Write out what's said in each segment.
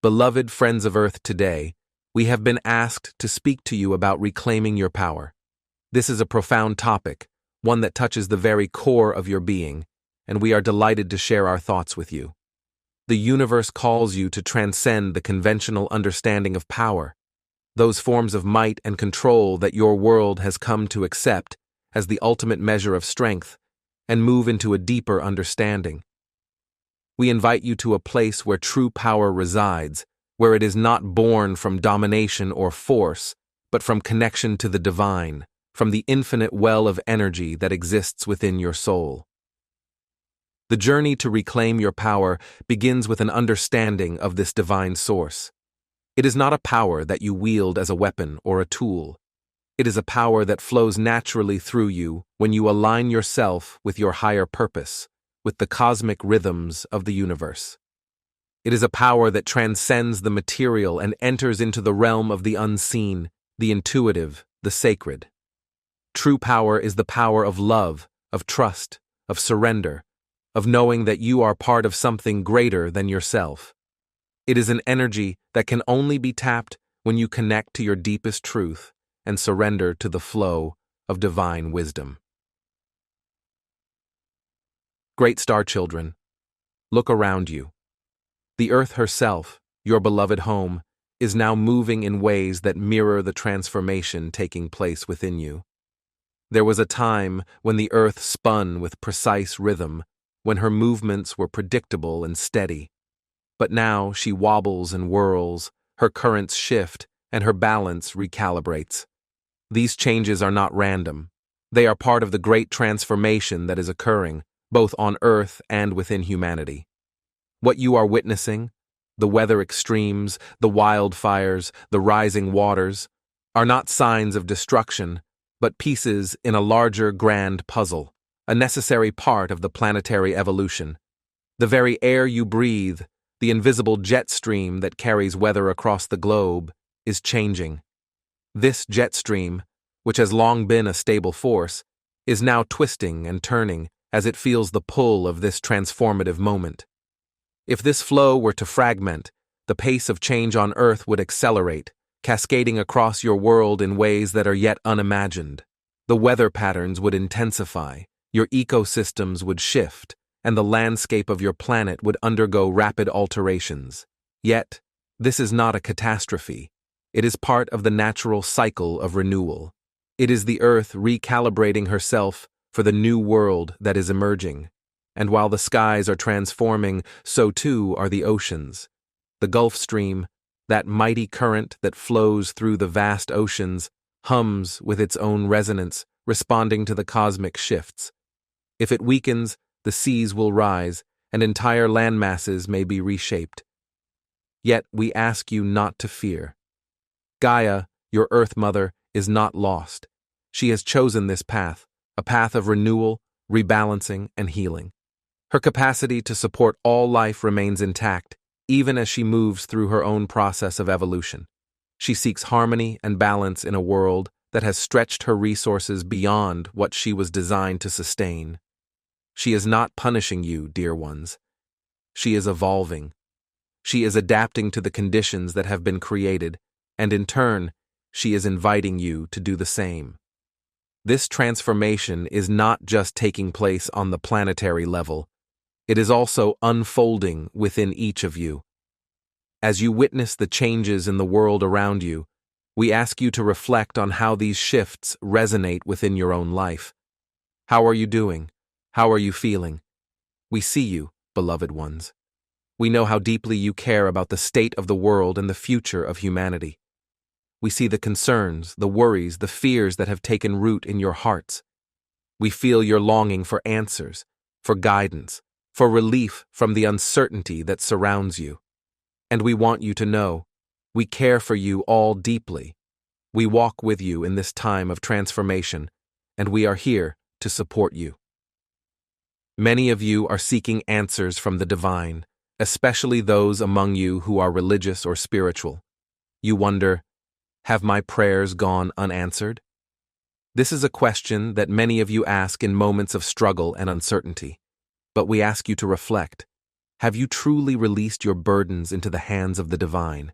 Beloved friends of Earth, today, we have been asked to speak to you about reclaiming your power. This is a profound topic, one that touches the very core of your being, and we are delighted to share our thoughts with you. The universe calls you to transcend the conventional understanding of power, those forms of might and control that your world has come to accept as the ultimate measure of strength, and move into a deeper understanding. We invite you to a place where true power resides, where it is not born from domination or force, but from connection to the divine, from the infinite well of energy that exists within your soul. The journey to reclaim your power begins with an understanding of this divine source. It is not a power that you wield as a weapon or a tool. It is a power that flows naturally through you when you align yourself with your higher purpose, with the cosmic rhythms of the universe. It is a power that transcends the material and enters into the realm of the unseen, the intuitive, the sacred. True power is the power of love, of trust, of surrender, of knowing that you are part of something greater than yourself. It is an energy that can only be tapped when you connect to your deepest truth and surrender to the flow of divine wisdom. Great star children, look around you. The Earth herself, your beloved home, is now moving in ways that mirror the transformation taking place within you. There was a time when the Earth spun with precise rhythm, when her movements were predictable and steady. But now she wobbles and whirls, her currents shift, and her balance recalibrates. These changes are not random. They are part of the great transformation that is occurring, both on Earth and within humanity. What you are witnessing, the weather extremes, the wildfires, the rising waters, are not signs of destruction, but pieces in a larger grand puzzle, a necessary part of the planetary evolution. The very air you breathe, the invisible jet stream that carries weather across the globe, is changing. This jet stream, which has long been a stable force, is now twisting and turning as it feels the pull of this transformative moment. If this flow were to fragment, the pace of change on Earth would accelerate, cascading across your world in ways that are yet unimagined. The weather patterns would intensify, your ecosystems would shift, and the landscape of your planet would undergo rapid alterations. Yet, this is not a catastrophe. It is part of the natural cycle of renewal. It is the Earth recalibrating herself for the new world that is emerging. And while the skies are transforming, so too are the oceans. The Gulf Stream, that mighty current that flows through the vast oceans, hums with its own resonance, responding to the cosmic shifts. If it weakens, the seas will rise, and entire landmasses may be reshaped. Yet we ask you not to fear. Gaia, your Earth Mother, is not lost. She has chosen this path, a path of renewal, rebalancing, and healing. Her capacity to support all life remains intact, even as she moves through her own process of evolution. She seeks harmony and balance in a world that has stretched her resources beyond what she was designed to sustain. She is not punishing you, dear ones. She is evolving. She is adapting to the conditions that have been created, and in turn, she is inviting you to do the same. This transformation is not just taking place on the planetary level. It is also unfolding within each of you. As you witness the changes in the world around you, we ask you to reflect on how these shifts resonate within your own life. How are you doing? How are you feeling? We see you, beloved ones. We know how deeply you care about the state of the world and the future of humanity. We see the concerns, the worries, the fears that have taken root in your hearts. We feel your longing for answers, for guidance, for relief from the uncertainty that surrounds you. And we want you to know, we care for you all deeply. We walk with you in this time of transformation, and we are here to support you. Many of you are seeking answers from the divine, especially those among you who are religious or spiritual. You wonder, have my prayers gone unanswered? This is a question that many of you ask in moments of struggle and uncertainty. But we ask you to reflect. Have you truly released your burdens into the hands of the divine?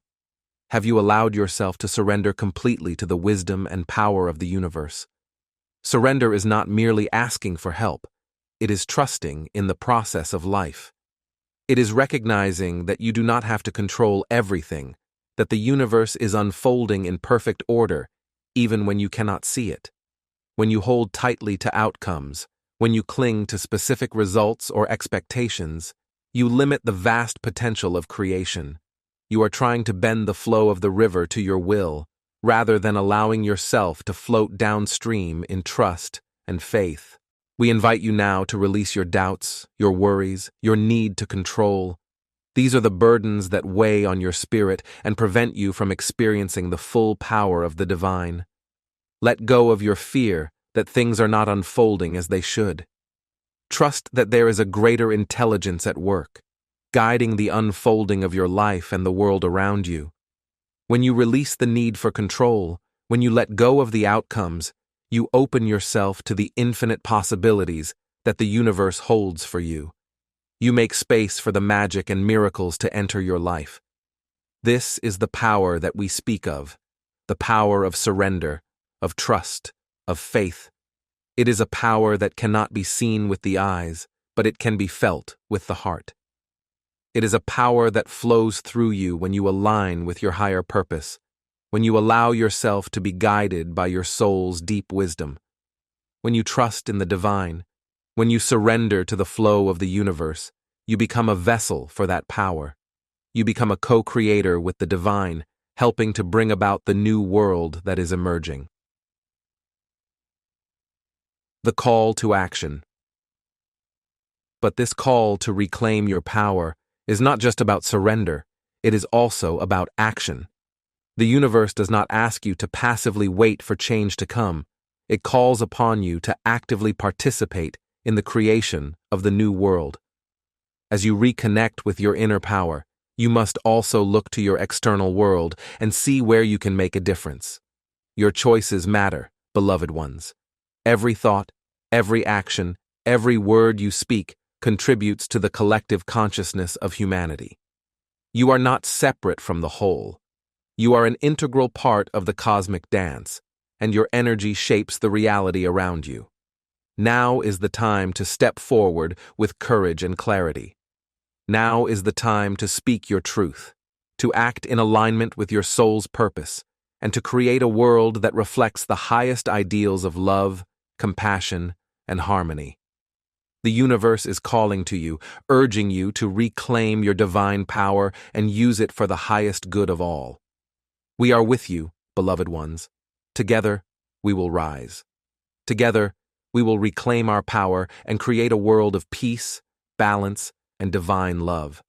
Have you allowed yourself to surrender completely to the wisdom and power of the universe? Surrender is not merely asking for help, it is trusting in the process of life. It is recognizing that you do not have to control everything, that the universe is unfolding in perfect order, even when you cannot see it. When you hold tightly to outcomes, when you cling to specific results or expectations, you limit the vast potential of creation. You are trying to bend the flow of the river to your will, rather than allowing yourself to float downstream in trust and faith. We invite you now to release your doubts, your worries, your need to control. These are the burdens that weigh on your spirit and prevent you from experiencing the full power of the divine. Let go of your fear that things are not unfolding as they should. Trust that there is a greater intelligence at work, guiding the unfolding of your life and the world around you. When you release the need for control, when you let go of the outcomes, you open yourself to the infinite possibilities that the universe holds for you. You make space for the magic and miracles to enter your life. This is the power that we speak of, the power of surrender, of trust, of faith. It is a power that cannot be seen with the eyes, but it can be felt with the heart. It is a power that flows through you when you align with your higher purpose, when you allow yourself to be guided by your soul's deep wisdom, when you trust in the divine, when you surrender to the flow of the universe. You become a vessel for that power. You become a co-creator with the divine, helping to bring about the new world that is emerging. The call to action. But this call to reclaim your power is not just about surrender, it is also about action. The universe does not ask you to passively wait for change to come. It calls upon you to actively participate in the creation of the new world. As you reconnect with your inner power, you must also look to your external world and see where you can make a difference. Your choices matter, beloved ones. Every thought, every action, every word you speak contributes to the collective consciousness of humanity. You are not separate from the whole. You are an integral part of the cosmic dance, and your energy shapes the reality around you. Now is the time to step forward with courage and clarity. Now is the time to speak your truth, to act in alignment with your soul's purpose, and to create a world that reflects the highest ideals of love, compassion, and harmony. The universe is calling to you, urging you to reclaim your divine power and use it for the highest good of all. We are with you, beloved ones. Together, we will rise. Together, we will reclaim our power and create a world of peace, balance, and divine love.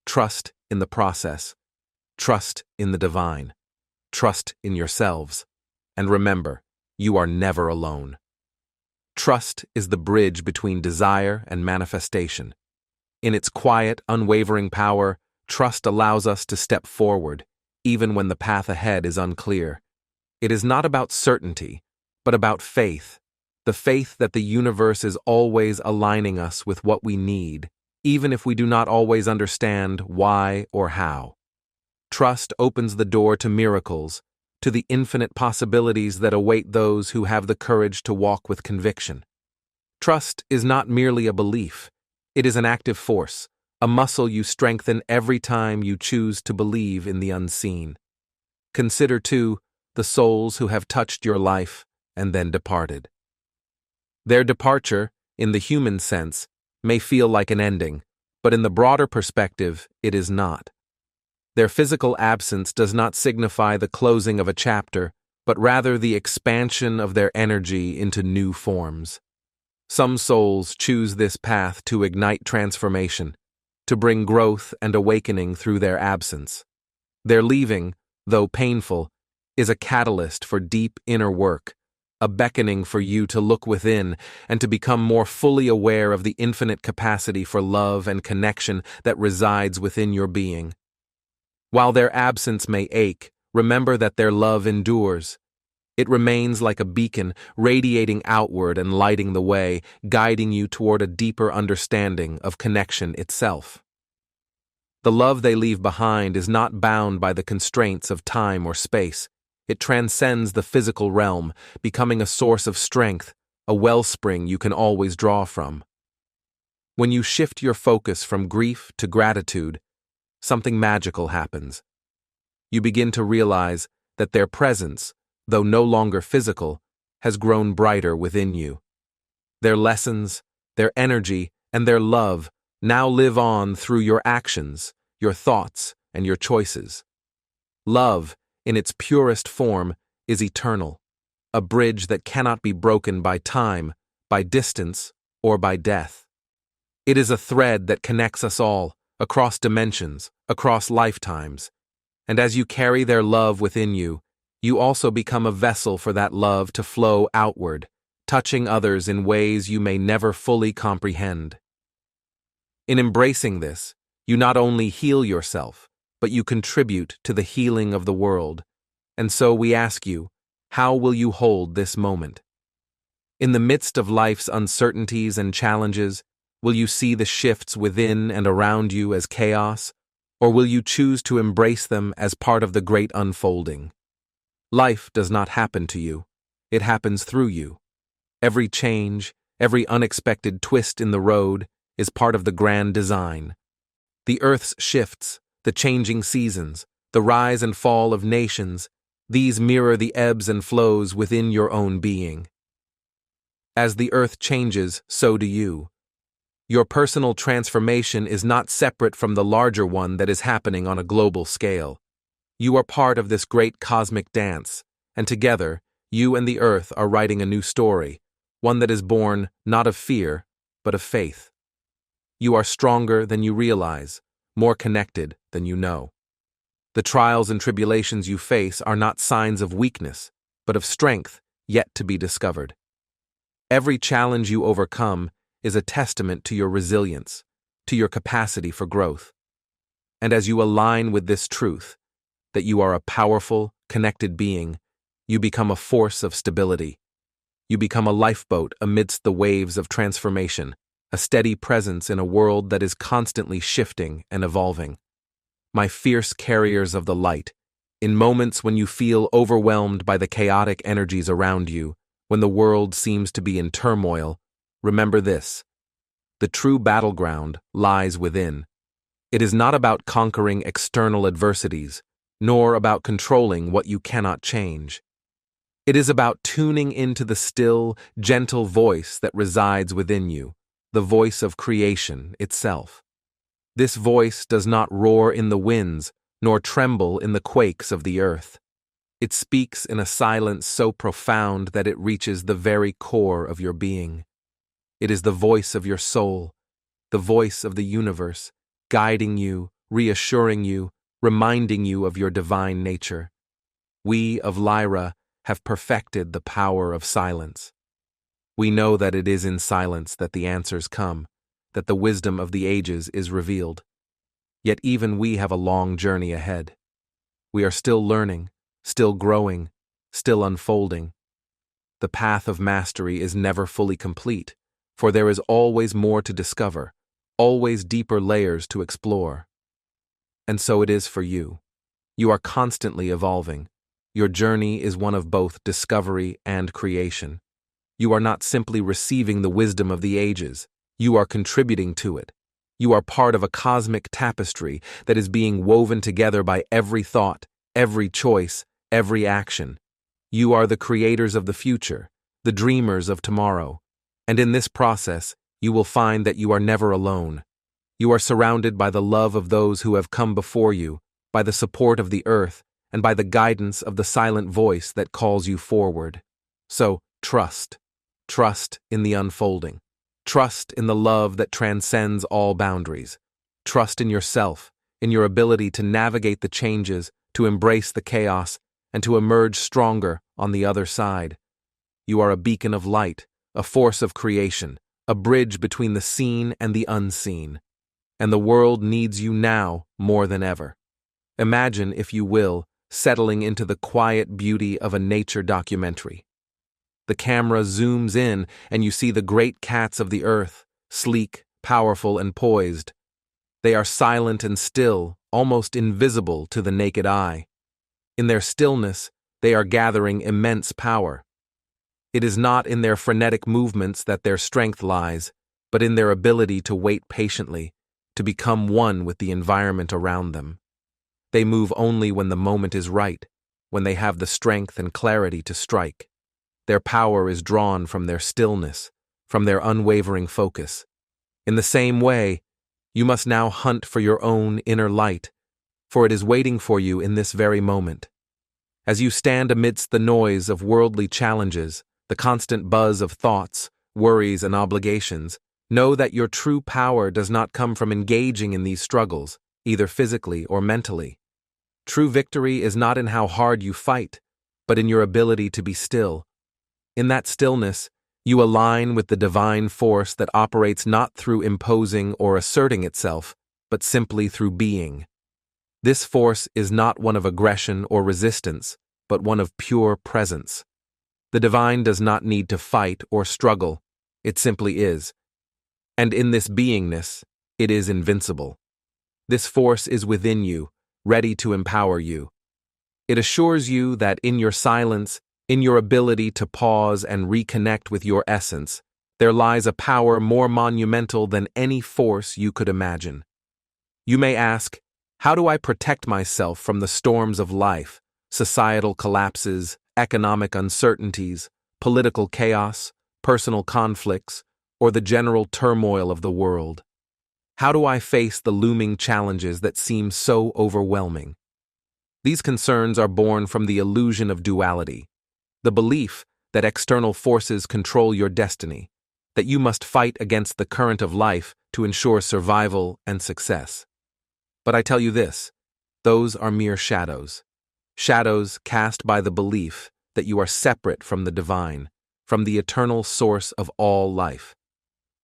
Trust in the process. Trust in the divine. Trust in yourselves. And remember, you are never alone. Trust is the bridge between desire and manifestation. In its quiet, unwavering power, trust allows us to step forward, even when the path ahead is unclear. It is not about certainty, but about faith. The faith that the universe is always aligning us with what we need, even if we do not always understand why or how. Trust opens the door to miracles, to the infinite possibilities that await those who have the courage to walk with conviction. Trust is not merely a belief, it is an active force, a muscle you strengthen every time you choose to believe in the unseen. Consider, too, the souls who have touched your life and then departed. Their departure, in the human sense, may feel like an ending, but in the broader perspective, it is not. Their physical absence does not signify the closing of a chapter, but rather the expansion of their energy into new forms. Some souls choose this path to ignite transformation, to bring growth and awakening through their absence. Their leaving, though painful, is a catalyst for deep inner work, a beckoning for you to look within and to become more fully aware of the infinite capacity for love and connection that resides within your being. While their absence may ache, remember that their love endures. It remains like a beacon, radiating outward and lighting the way, guiding you toward a deeper understanding of connection itself. The love they leave behind is not bound by the constraints of time or space. It transcends the physical realm, becoming a source of strength, a wellspring you can always draw from. When you shift your focus from grief to gratitude, something magical happens. You begin to realize that their presence, though no longer physical, has grown brighter within you. Their lessons, their energy, and their love now live on through your actions, your thoughts, and your choices. Love, in its purest form, is eternal, a bridge that cannot be broken by time, by distance, or by death. It is a thread that connects us all, across dimensions, across lifetimes. And as you carry their love within you, you also become a vessel for that love to flow outward, touching others in ways you may never fully comprehend. In embracing this, you not only heal yourself, but you contribute to the healing of the world. And so we ask you, how will you hold this moment? In the midst of life's uncertainties and challenges, will you see the shifts within and around you as chaos, or will you choose to embrace them as part of the great unfolding? Life does not happen to you, it happens through you. Every change, every unexpected twist in the road is part of the grand design. The Earth's shifts, the changing seasons, the rise and fall of nations, these mirror the ebbs and flows within your own being. As the Earth changes, so do you. Your personal transformation is not separate from the larger one that is happening on a global scale. You are part of this great cosmic dance, and together, you and the Earth are writing a new story, one that is born not of fear, but of faith. You are stronger than you realize, more connected than you know. The trials and tribulations you face are not signs of weakness, but of strength yet to be discovered. Every challenge you overcome is a testament to your resilience, to your capacity for growth. And as you align with this truth, that you are a powerful, connected being, you become a force of stability. You become a lifeboat amidst the waves of transformation, a steady presence in a world that is constantly shifting and evolving. My fierce carriers of the light, in moments when you feel overwhelmed by the chaotic energies around you, when the world seems to be in turmoil, remember this: the true battleground lies within. It is not about conquering external adversities, nor about controlling what you cannot change. It is about tuning into the still, gentle voice that resides within you, the voice of creation itself. This voice does not roar in the winds, nor tremble in the quakes of the earth. It speaks in a silence so profound that it reaches the very core of your being. It is the voice of your soul, the voice of the universe, guiding you, reassuring you, reminding you of your divine nature. We of LYRA have perfected the power of silence. We know that it is in silence that the answers come, that the wisdom of the ages is revealed. Yet even we have a long journey ahead. We are still learning, still growing, still unfolding. The path of mastery is never fully complete, for there is always more to discover, always deeper layers to explore. And so it is for you. You are constantly evolving. Your journey is one of both discovery and creation. You are not simply receiving the wisdom of the ages, you are contributing to it. You are part of a cosmic tapestry that is being woven together by every thought, every choice, every action. You are the creators of the future, the dreamers of tomorrow. And in this process, you will find that you are never alone. You are surrounded by the love of those who have come before you, by the support of the earth, and by the guidance of the silent voice that calls you forward. So, trust. Trust in the unfolding. Trust in the love that transcends all boundaries. Trust in yourself, in your ability to navigate the changes, to embrace the chaos, and to emerge stronger on the other side. You are a beacon of light, a force of creation, a bridge between the seen and the unseen. And the world needs you now more than ever. Imagine, if you will, settling into the quiet beauty of a nature documentary. The camera zooms in and you see the great cats of the earth, sleek, powerful, and poised. They are silent and still, almost invisible to the naked eye. In their stillness, they are gathering immense power. It is not in their frenetic movements that their strength lies, but in their ability to wait patiently, to become one with the environment around them. They move only when the moment is right, when they have the strength and clarity to strike. Their power is drawn from their stillness, from their unwavering focus. In the same way, you must now hunt for your own inner light, for it is waiting for you in this very moment. As you stand amidst the noise of worldly challenges, the constant buzz of thoughts, worries, and obligations, know that your true power does not come from engaging in these struggles, either physically or mentally. True victory is not in how hard you fight, but in your ability to be still. In that stillness, you align with the divine force that operates not through imposing or asserting itself, but simply through being. This force is not one of aggression or resistance, but one of pure presence. The divine does not need to fight or struggle, it simply is. And in this beingness, it is invincible. This force is within you, ready to empower you. It assures you that in your silence, in your ability to pause and reconnect with your essence, there lies a power more monumental than any force you could imagine. You may ask, how do I protect myself from the storms of life, societal collapses, economic uncertainties, political chaos, personal conflicts, or the general turmoil of the world? How do I face the looming challenges that seem so overwhelming? These concerns are born from the illusion of duality, the belief that external forces control your destiny, that you must fight against the current of life to ensure survival and success. But I tell you this, those are mere shadows. Shadows cast by the belief that you are separate from the divine, from the eternal source of all life.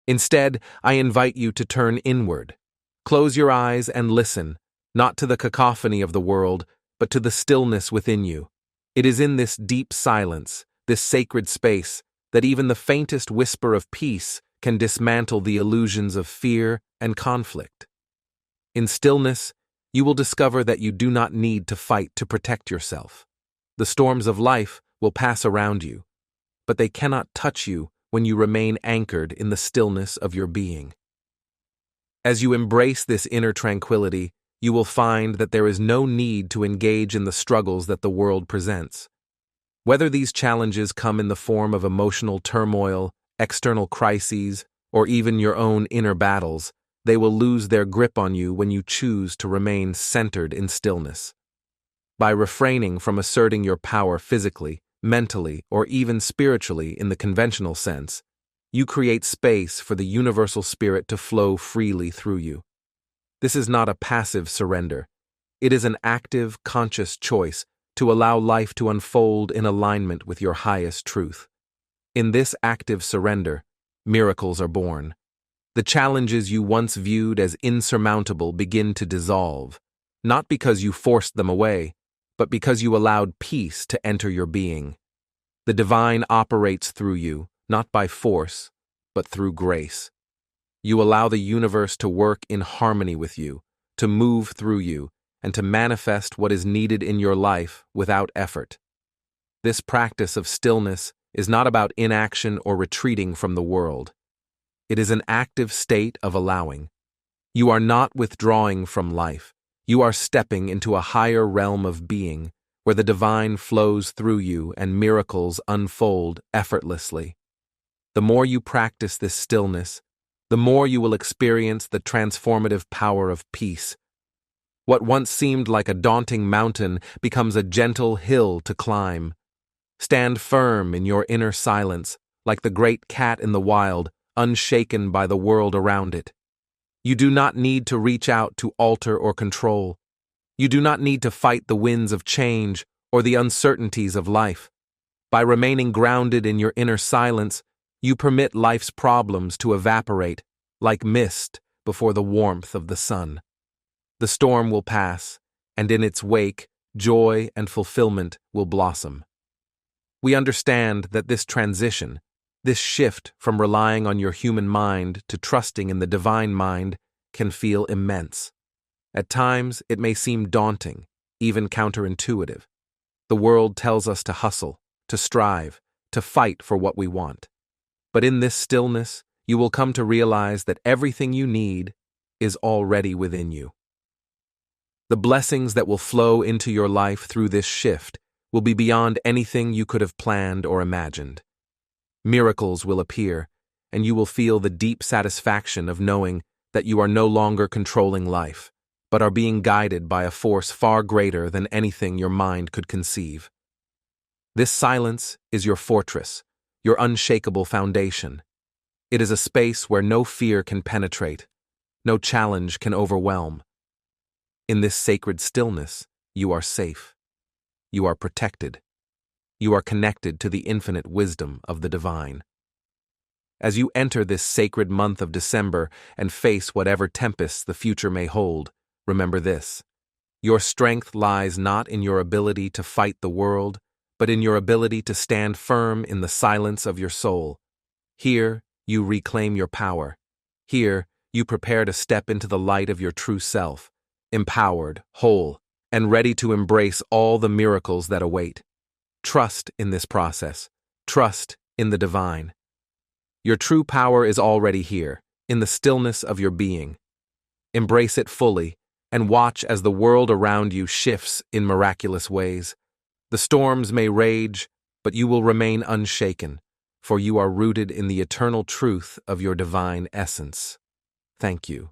Instead, I invite you to turn inward. Close your eyes and listen, not to the cacophony of the world, but to the stillness within you. It is in this deep silence, this sacred space, that even the faintest whisper of peace can dismantle the illusions of fear and conflict. In stillness, you will discover that you do not need to fight to protect yourself. The storms of life will pass around you, but they cannot touch you when you remain anchored in the stillness of your being. As you embrace this inner tranquility, you will find that there is no need to engage in the struggles that the world presents. Whether these challenges come in the form of emotional turmoil, external crises, or even your own inner battles, they will lose their grip on you when you choose to remain centered in stillness. By refraining from asserting your power physically, mentally, or even spiritually in the conventional sense, you create space for the universal spirit to flow freely through you. This is not a passive surrender. It is an active, conscious choice to allow life to unfold in alignment with your highest truth. In this active surrender, miracles are born. The challenges you once viewed as insurmountable begin to dissolve, not because you forced them away, but because you allowed peace to enter your being. The divine operates through you, not by force, but through grace. You allow the universe to work in harmony with you, to move through you, and to manifest what is needed in your life without effort. This practice of stillness is not about inaction or retreating from the world. It is an active state of allowing. You are not withdrawing from life. You are stepping into a higher realm of being, where the divine flows through you and miracles unfold effortlessly. The more you practice this stillness, the more you will experience the transformative power of peace. What once seemed like a daunting mountain becomes a gentle hill to climb. Stand firm in your inner silence, like the great cat in the wild, unshaken by the world around it. You do not need to reach out to alter or control. You do not need to fight the winds of change or the uncertainties of life. By remaining grounded in your inner silence, you permit life's problems to evaporate like mist before the warmth of the sun. The storm will pass, and in its wake, joy and fulfillment will blossom. We understand that this transition, this shift from relying on your human mind to trusting in the divine mind, can feel immense. At times, it may seem daunting, even counterintuitive. The world tells us to hustle, to strive, to fight for what we want. But in this stillness, you will come to realize that everything you need is already within you. The blessings that will flow into your life through this shift will be beyond anything you could have planned or imagined. Miracles will appear, and you will feel the deep satisfaction of knowing that you are no longer controlling life, but are being guided by a force far greater than anything your mind could conceive. This silence is your fortress, your unshakable foundation. It is a space where no fear can penetrate, no challenge can overwhelm. In this sacred stillness, you are safe. You are protected. You are connected to the infinite wisdom of the divine. As you enter this sacred month of December and face whatever tempests the future may hold, remember this: your strength lies not in your ability to fight the world, but in your ability to stand firm in the silence of your soul. Here, you reclaim your power. Here, you prepare to step into the light of your true self, empowered, whole, and ready to embrace all the miracles that await. Trust in this process. Trust in the divine. Your true power is already here, in the stillness of your being. Embrace it fully, and watch as the world around you shifts in miraculous ways. The storms may rage, but you will remain unshaken, for you are rooted in the eternal truth of your divine essence. Thank you.